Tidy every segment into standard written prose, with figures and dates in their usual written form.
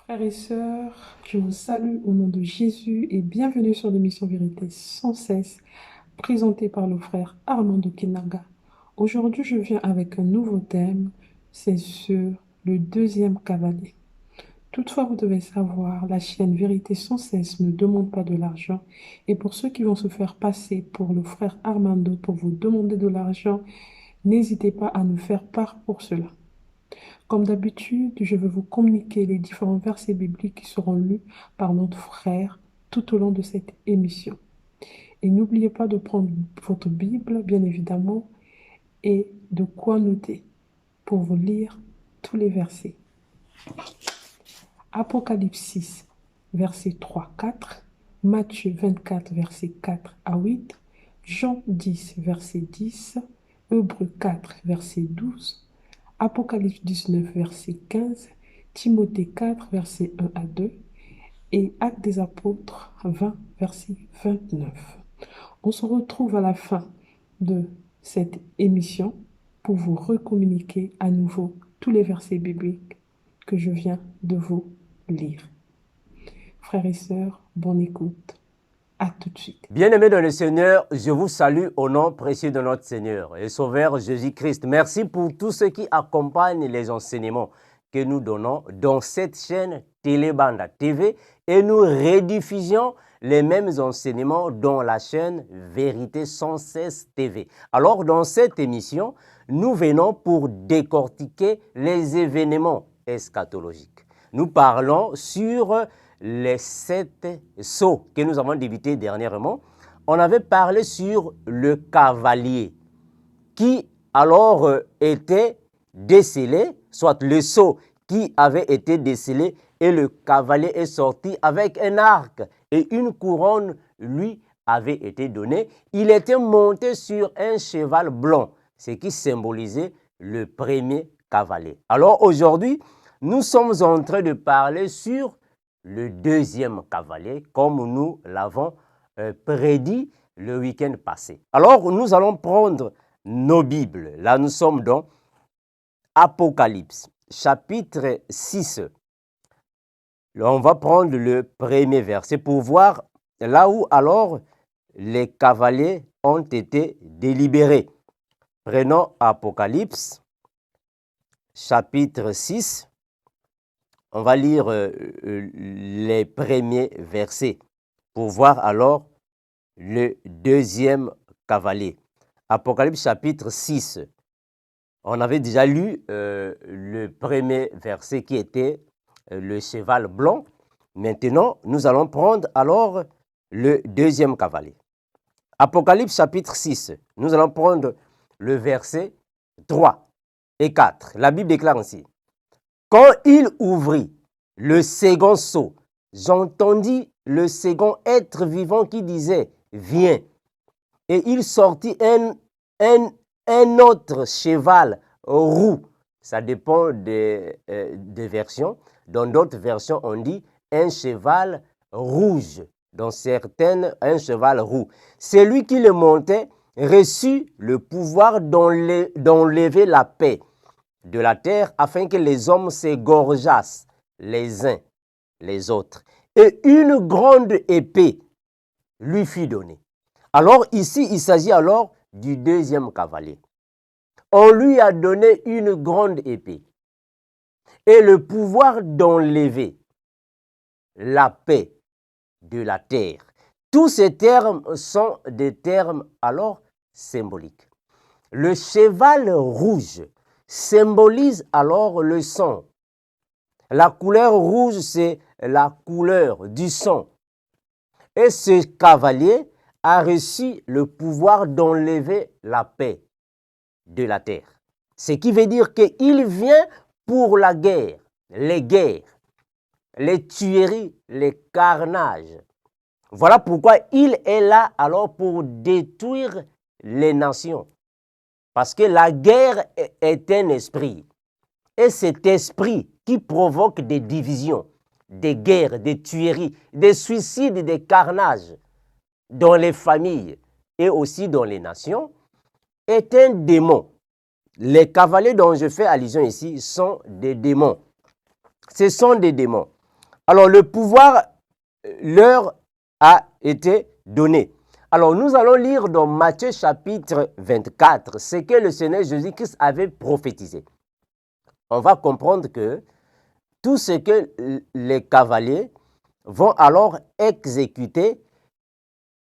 Frères et sœurs, je vous salue au nom de Jésus et bienvenue sur l'émission Vérité sans cesse, présentée par le frère Armando Kinaga. Aujourd'hui, je viens avec un nouveau thème, c'est sur le deuxième cavalier. Toutefois, vous devez savoir, la chaîne Vérité sans cesse ne demande pas de l'argent. Et pour ceux qui vont se faire passer pour le frère Armando pour vous demander de l'argent, n'hésitez pas à nous faire part pour cela. Comme d'habitude, je vais vous communiquer les différents versets bibliques qui seront lus par notre frère tout au long de cette émission. Et n'oubliez pas de prendre votre Bible, bien évidemment, et de quoi noter pour vous lire tous les versets. Apocalypse 6, versets 3, 4, Matthieu 24, versets 4 à 8, Jean 10, verset 10, Hébreux 4, verset 12, Apocalypse 19, verset 15, Timothée 4, verset 1 à 2 et Actes des Apôtres 20, verset 29. On se retrouve à la fin de cette émission pour vous recommuniquer à nouveau tous les versets bibliques que je viens de vous lire. Frères et sœurs, bonne écoute. À tout de suite. Bien-aimés dans le Seigneur, je vous salue au nom précieux de notre Seigneur et Sauveur Jésus-Christ. Merci pour tous ceux qui accompagnent les enseignements que nous donnons dans cette chaîne Télébanda TV et nous rediffusions les mêmes enseignements dans la chaîne Vérité sans cesse TV. Alors dans cette émission, nous venons pour décortiquer les événements eschatologiques. Nous parlons sur les 7 sceaux que nous avons débutés dernièrement. On avait parlé sur le cavalier qui alors était décelé, soit le sceau qui avait été décelé et le cavalier est sorti avec un arc et une couronne lui avait été donnée. Il était monté sur un cheval blanc, ce qui symbolisait le premier cavalier. Alors aujourd'hui, nous sommes en train de parler sur le deuxième cavalier, comme nous l'avons prédit le week-end passé. Alors, nous allons prendre nos Bibles. Là, nous sommes dans Apocalypse, chapitre 6. Là, on va prendre le premier verset pour voir là où alors les cavaliers ont été délibérés. Prenons Apocalypse, chapitre 6. On va lire les premiers versets pour voir alors le deuxième cavalier. Apocalypse chapitre 6. On avait déjà lu le premier verset qui était le cheval blanc. Maintenant, nous allons prendre alors le deuxième cavalier. Apocalypse chapitre 6. Nous allons prendre le verset 3 et 4. La Bible déclare ainsi. Quand il ouvrit le second sceau, j'entendis le second être vivant qui disait « Viens ». Et il sortit un autre cheval roux. Ça dépend des versions. Dans d'autres versions, on dit un cheval rouge. Dans certaines, un cheval roux. Celui qui le montait reçut le pouvoir d'enlever la paix de la terre afin que les hommes s'égorgeassent les uns les autres. Et une grande épée lui fut donnée. Alors ici, il s'agit alors du deuxième cavalier. On lui a donné une grande épée et le pouvoir d'enlever la paix de la terre. Tous ces termes sont des termes alors symboliques. Le cheval rouge symbolise alors le sang. La couleur rouge, c'est la couleur du sang. Et ce cavalier a reçu le pouvoir d'enlever la paix de la terre. Ce qui veut dire qu'il vient pour la guerre, les tueries, les carnages. Voilà pourquoi il est là alors pour détruire les nations. Parce que la guerre est un esprit. Et cet esprit qui provoque des divisions, des guerres, des tueries, des suicides, des carnages dans les familles et aussi dans les nations, est un démon. Les cavaliers dont je fais allusion ici sont des démons. Ce sont des démons. Alors le pouvoir leur a été donné. Alors nous allons lire dans Matthieu chapitre 24 ce que le Seigneur Jésus-Christ avait prophétisé. On va comprendre que tout ce que les cavaliers vont alors exécuter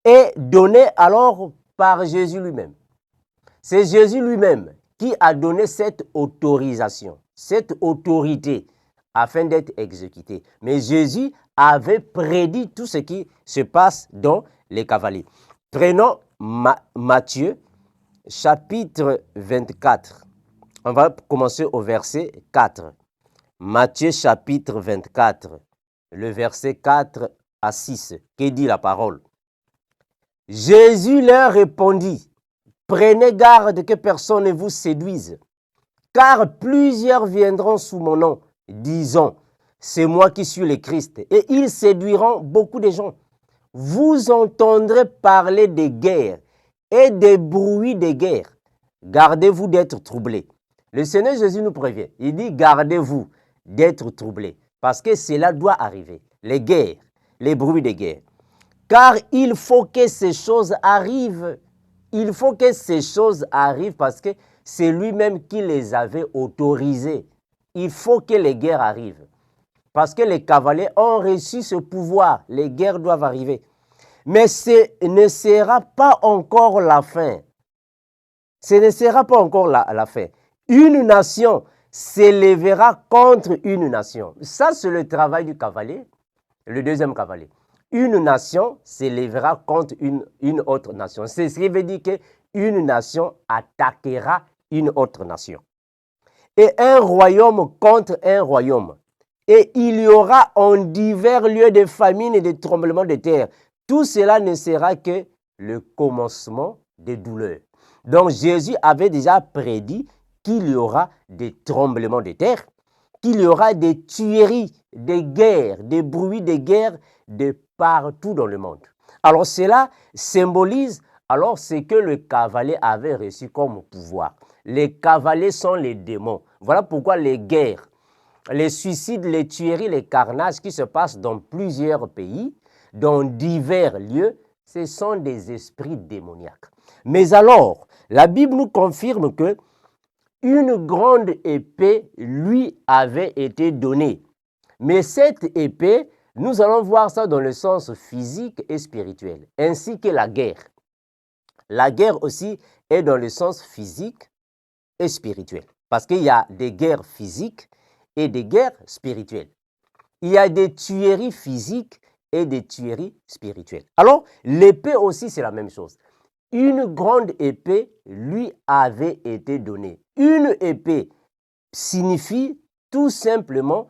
est donné alors par Jésus lui-même. C'est Jésus lui-même qui a donné cette autorisation, cette autorité afin d'être exécuté. Mais Jésus avait prédit tout ce qui se passe dans les cavaliers. Prenons Matthieu chapitre 24. On va commencer au verset 4. Matthieu chapitre 24, le verset 4 à 6. Que dit la parole? Jésus leur répondit, prenez garde que personne ne vous séduise, car plusieurs viendront sous mon nom, disant, c'est moi qui suis le Christ, et ils séduiront beaucoup de gens. Vous entendrez parler des guerres et des bruits des guerres. Gardez-vous d'être troublés. Le Seigneur Jésus nous prévient. Il dit, gardez-vous d'être troublés, parce que cela doit arriver. Les guerres, les bruits des guerres. Car il faut que ces choses arrivent. Il faut que ces choses arrivent parce que c'est lui-même qui les avait autorisées. Il faut que les guerres arrivent. Parce que les cavaliers ont reçu ce pouvoir. Les guerres doivent arriver. Mais ce ne sera pas encore la fin. Ce ne sera pas encore la fin. Une nation s'élèvera contre une nation. Ça, c'est le travail du cavalier, le deuxième cavalier. Une nation s'élèvera contre une autre nation. C'est ce qui veut dire qu'une nation attaquera une autre nation. Et un royaume contre un royaume. Et il y aura en divers lieux de famine et de tremblements de terre. Tout cela ne sera que le commencement des douleurs. Donc Jésus avait déjà prédit qu'il y aura des tremblements de terre, qu'il y aura des tueries, des guerres, des bruits de guerre de partout dans le monde. Alors cela symbolise alors ce que le cavalier avait reçu comme pouvoir. Les cavaliers sont les démons. Voilà pourquoi les guerres, les suicides, les tueries, les carnages qui se passent dans plusieurs pays, dans divers lieux, ce sont des esprits démoniaques. Mais alors, la Bible nous confirme que une grande épée lui avait été donnée. Mais cette épée, nous allons voir ça dans le sens physique et spirituel, ainsi que la guerre. La guerre aussi est dans le sens physique et spirituel, parce qu'il y a des guerres physiques et des guerres spirituelles. Il y a des tueries physiques et des tueries spirituelles. Alors, l'épée aussi, c'est la même chose. Une grande épée lui avait été donnée. Une épée signifie tout simplement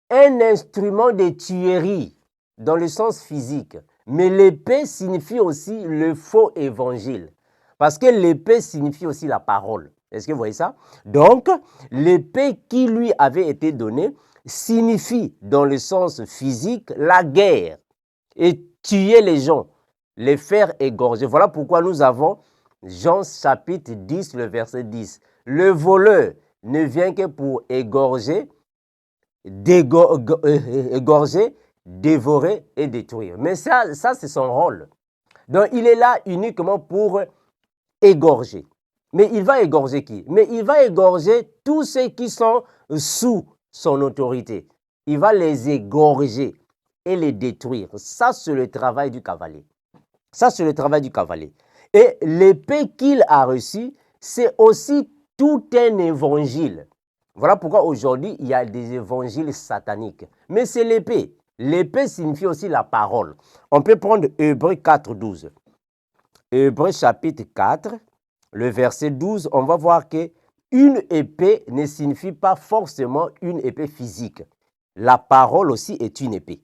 un instrument de tuerie dans le sens physique. Mais l'épée signifie aussi le faux évangile. Parce que l'épée signifie aussi la parole. Est-ce que vous voyez ça? Donc, l'épée qui lui avait été donnée signifie dans le sens physique la guerre et tuer les gens, les faire égorger. Voilà pourquoi nous avons Jean chapitre 10, le verset 10. Le voleur ne vient que pour égorger, égorger, dévorer et détruire. Mais ça c'est son rôle. Donc, il est là uniquement pour égorger. Mais il va égorger qui? Mais il va égorger tous ceux qui sont sous son autorité. Il va les égorger et les détruire. Ça, c'est le travail du cavalier. Ça, c'est le travail du cavalier. Et l'épée qu'il a reçue, c'est aussi tout un évangile. Voilà pourquoi aujourd'hui, il y a des évangiles sataniques. Mais c'est l'épée. L'épée signifie aussi la parole. On peut prendre Hébreux 4, 12. Hébreux chapitre 4, le verset 12, on va voir que une épée ne signifie pas forcément une épée physique. La parole aussi est une épée.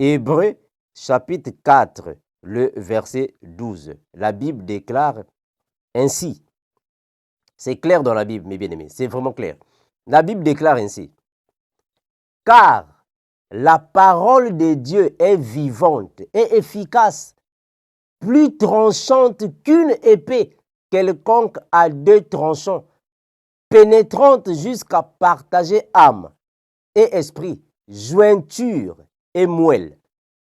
Hébreux chapitre 4, le verset 12. La Bible déclare ainsi. C'est clair dans la Bible, mes bien-aimés, c'est vraiment clair. La Bible déclare ainsi. Car la parole de Dieu est vivante et efficace, plus tranchante qu'une épée quelconque à deux tranchants, pénétrante jusqu'à partager âme et esprit, jointure et moelle.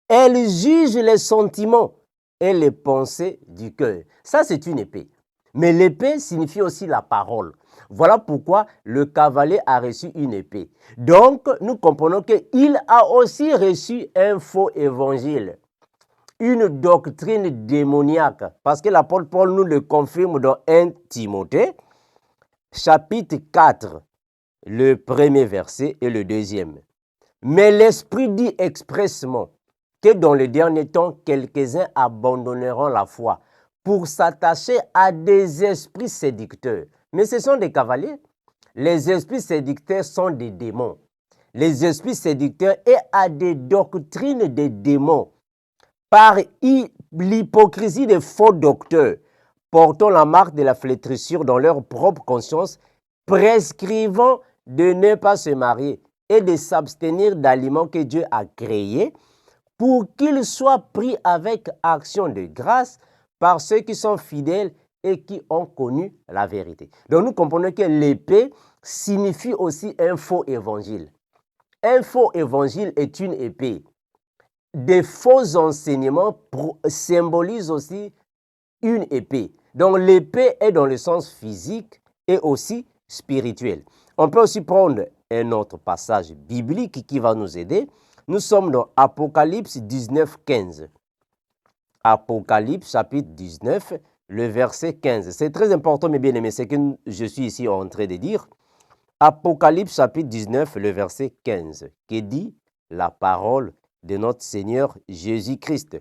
Elle juge les sentiments et les pensées du cœur. Ça, c'est une épée. Mais l'épée signifie aussi la parole. Voilà pourquoi le cavalier a reçu une épée. Donc, nous comprenons qu'il a aussi reçu un faux évangile, une doctrine démoniaque. Parce que l'apôtre Paul nous le confirme dans 1 Timothée, chapitre 4, le premier verset et le deuxième. Mais l'Esprit dit expressement que dans les derniers temps, quelques-uns abandonneront la foi pour s'attacher à des esprits séducteurs. Mais ce sont des cavaliers. Les esprits séducteurs sont des démons. Les esprits séducteurs et à des doctrines des démons par l'hypocrisie des faux docteurs, portant la marque de la flétrissure dans leur propre conscience, prescrivant de ne pas se marier et de s'abstenir d'aliments que Dieu a créés pour qu'ils soient pris avec action de grâce par ceux qui sont fidèles et qui ont connu la vérité. Donc nous comprenons que l'épée signifie aussi un faux évangile. Un faux évangile est une épée. Des faux enseignements symbolisent aussi une épée. Donc l'épée est dans le sens physique et aussi spirituel. On peut aussi prendre un autre passage biblique qui va nous aider. Nous sommes dans Apocalypse 19, 15. Apocalypse chapitre 19, le verset 15. C'est très important, mes bien-aimés, c'est que je suis ici en train de dire. Apocalypse chapitre 19, le verset 15, qui dit la parole de notre Seigneur Jésus-Christ.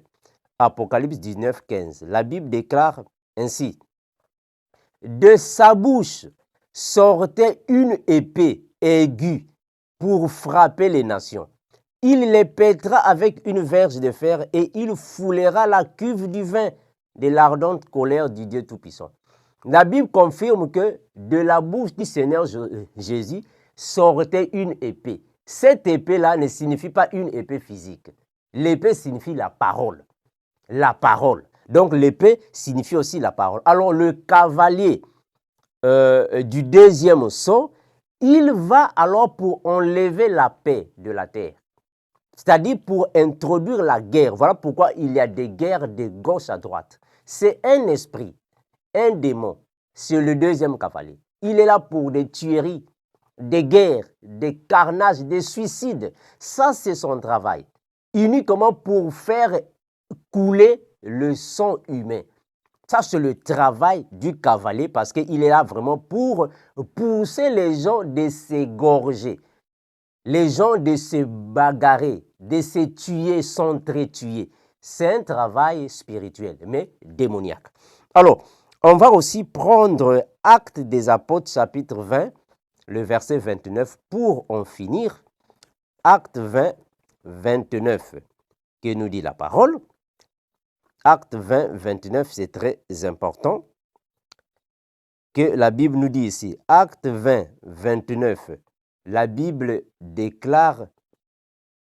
Apocalypse 19, 15. La Bible déclare ainsi. De sa bouche sortait une épée aiguë pour frapper les nations. Il les pètera avec une verge de fer et il foulera la cuve du vin de l'ardente colère du Dieu Tout-Puissant. La Bible confirme que de la bouche du Seigneur Jésus sortait une épée. Cette épée-là ne signifie pas une épée physique. L'épée signifie la parole. La parole. Donc l'épée signifie aussi la parole. Alors le cavalier du deuxième sceau, il va alors pour enlever la paix de la terre. C'est-à-dire pour introduire la guerre. Voilà pourquoi il y a des guerres de gauche à droite. C'est un esprit, un démon. C'est le deuxième cavalier. Il est là pour des tueries, des guerres, des carnages, des suicides. Ça, c'est son travail. Uniquement pour faire couler le sang humain. Ça, c'est le travail du cavalier parce qu'il est là vraiment pour pousser les gens de s'égorger. Les gens de se bagarrer, de se tuer, s'entretuer. C'est un travail spirituel, mais démoniaque. Alors, on va aussi prendre Actes des Apôtres, chapitre 20, le verset 29, pour en finir. Actes 20, 29, que nous dit la parole. Actes 20, 29, c'est très important que la Bible nous dit ici. Actes 20, 29, la Bible déclare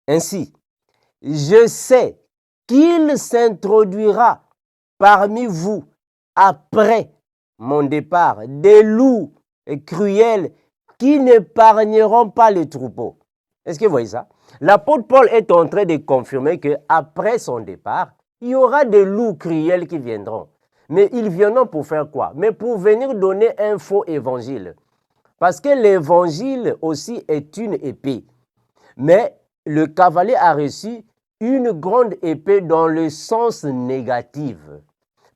ainsi. Je sais qu'il s'introduira parmi vous après mon départ des loups cruels qui n'épargneront pas les troupeaux. Est-ce que vous voyez ça? L'apôtre Paul est en train de confirmer qu'après son départ, il y aura des loups cruels qui viendront. Mais ils viendront pour faire quoi? Mais pour venir donner un faux évangile. Parce que l'évangile aussi est une épée. Mais le cavalier a reçu une grande épée dans le sens négatif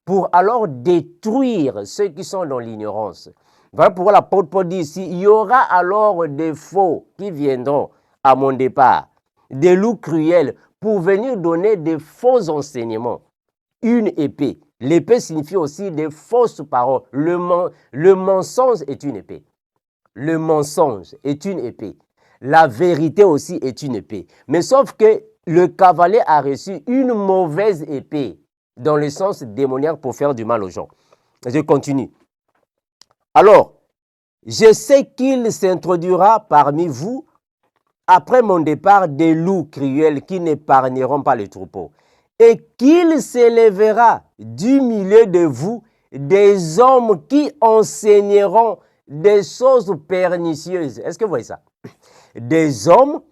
pour alors détruire ceux qui sont dans l'ignorance. Voilà pourquoi l'apôtre Paul dit ici, il y aura alors des faux qui viendront à mon départ, des loups cruels pour venir donner des faux enseignements. Une épée. L'épée signifie aussi des fausses paroles. Le mensonge est une épée. Le mensonge est une épée. La vérité aussi est une épée. Mais sauf que le cavalier a reçu une mauvaise épée dans le sens démoniaque pour faire du mal aux gens. Je continue. Alors, je sais qu'il s'introduira parmi vous après mon départ des loups cruels qui n'épargneront pas les troupeaux et qu'il s'élèvera du milieu de vous des hommes qui enseigneront des choses pernicieuses. Est-ce que vous voyez ça? Des hommes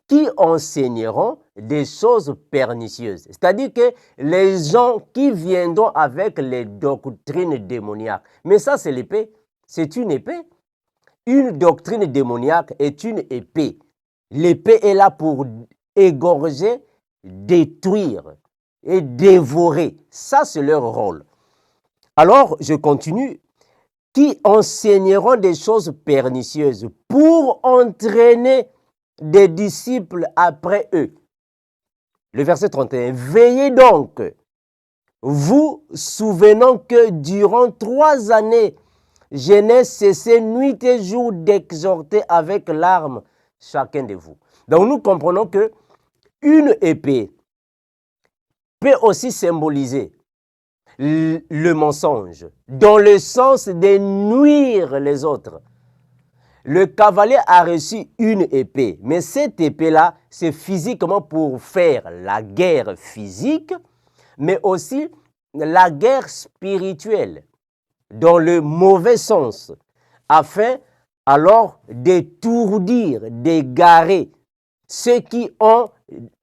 qui enseigneront des choses pernicieuses. C'est-à-dire que les gens qui viendront avec les doctrines démoniaques. Mais ça, c'est l'épée. C'est une épée. Une doctrine démoniaque est une épée. L'épée est là pour égorger, détruire et dévorer. Ça, c'est leur rôle. Alors, je continue. Qui enseigneront des choses pernicieuses pour entraîner des disciples après eux. Le verset 31. Veillez donc, vous souvenant que durant 3 années, je n'ai cessé nuit et jour d'exhorter avec larmes chacun de vous. Donc nous comprenons que une épée peut aussi symboliser le mensonge, dans le sens de nuire les autres. Le cavalier a reçu une épée, mais cette épée-là, c'est physiquement pour faire la guerre physique, mais aussi la guerre spirituelle, dans le mauvais sens, afin alors d'étourdir, d'égarer ceux qui ont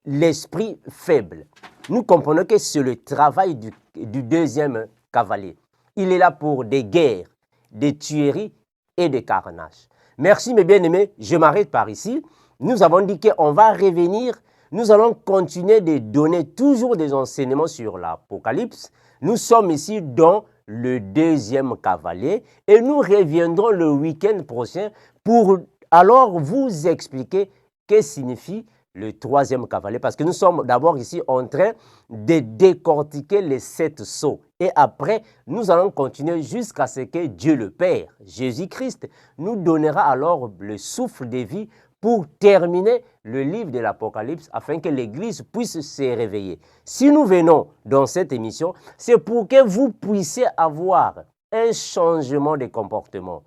l'esprit faible. Nous comprenons que c'est le travail du deuxième cavalier. Il est là pour des guerres, des tueries et des carnages. Merci mes bien-aimés, je m'arrête par ici. Nous avons dit qu'on va revenir, nous allons continuer de donner toujours des enseignements sur l'Apocalypse. Nous sommes ici dans le deuxième cavalier et nous reviendrons le week-end prochain pour alors vous expliquer ce que signifie le troisième cavalier, parce que nous sommes d'abord ici en train de décortiquer les 7 sceaux. Et après, nous allons continuer jusqu'à ce que Dieu le Père, Jésus-Christ, nous donnera alors le souffle de vie pour terminer le livre de l'Apocalypse afin que l'Église puisse se réveiller. Si nous venons dans cette émission, c'est pour que vous puissiez avoir un changement de comportement,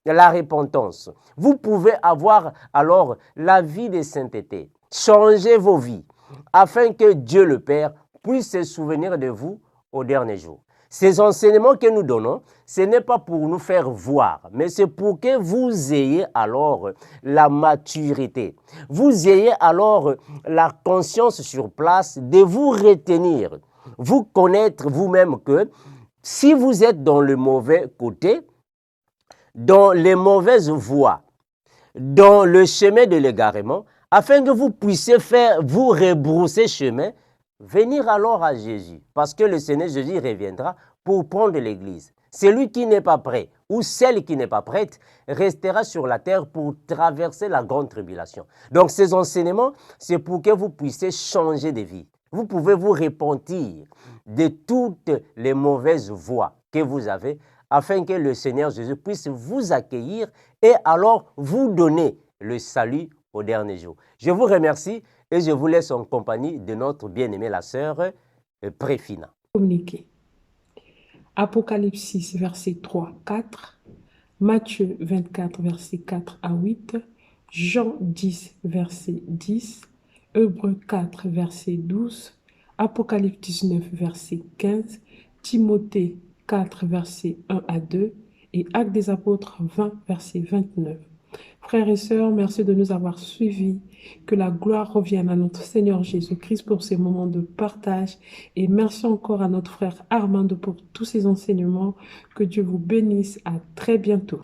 la repentance. Vous pouvez avoir alors la vie de sainteté. Changez vos vies afin que Dieu le Père puisse se souvenir de vous au dernier jour. Ces enseignements que nous donnons, ce n'est pas pour nous faire voir, mais c'est pour que vous ayez alors la maturité. Vous ayez alors la conscience sur place de vous retenir, vous connaître vous-même que si vous êtes dans le mauvais côté, dans les mauvaises voies, dans le chemin de l'égarement, afin que vous puissiez vous rebrousser chemin, venir alors à Jésus, parce que le Seigneur Jésus reviendra pour prendre l'Église. Celui qui n'est pas prêt ou celle qui n'est pas prête restera sur la terre pour traverser la grande tribulation. Donc ces enseignements, c'est pour que vous puissiez changer de vie. Vous pouvez vous repentir de toutes les mauvaises voies que vous avez afin que le Seigneur Jésus puisse vous accueillir et alors vous donner le salut au dernier jour. Je vous remercie et je vous laisse en compagnie de notre bien-aimée la sœur Préfina. Communiquer. Apocalypse 6, versets 3, 4, Matthieu 24, versets 4 à 8, Jean 10, verset 10, Hébreux 4, verset 12, Apocalypse 19, verset 15, Timothée 4, verset 1 à 2 et Actes des Apôtres 20, verset 29. Frères et sœurs, merci de nous avoir suivis. Que la gloire revienne à notre Seigneur Jésus-Christ pour ces moments de partage. Et merci encore à notre frère Armando pour tous ses enseignements. Que Dieu vous bénisse. À très bientôt.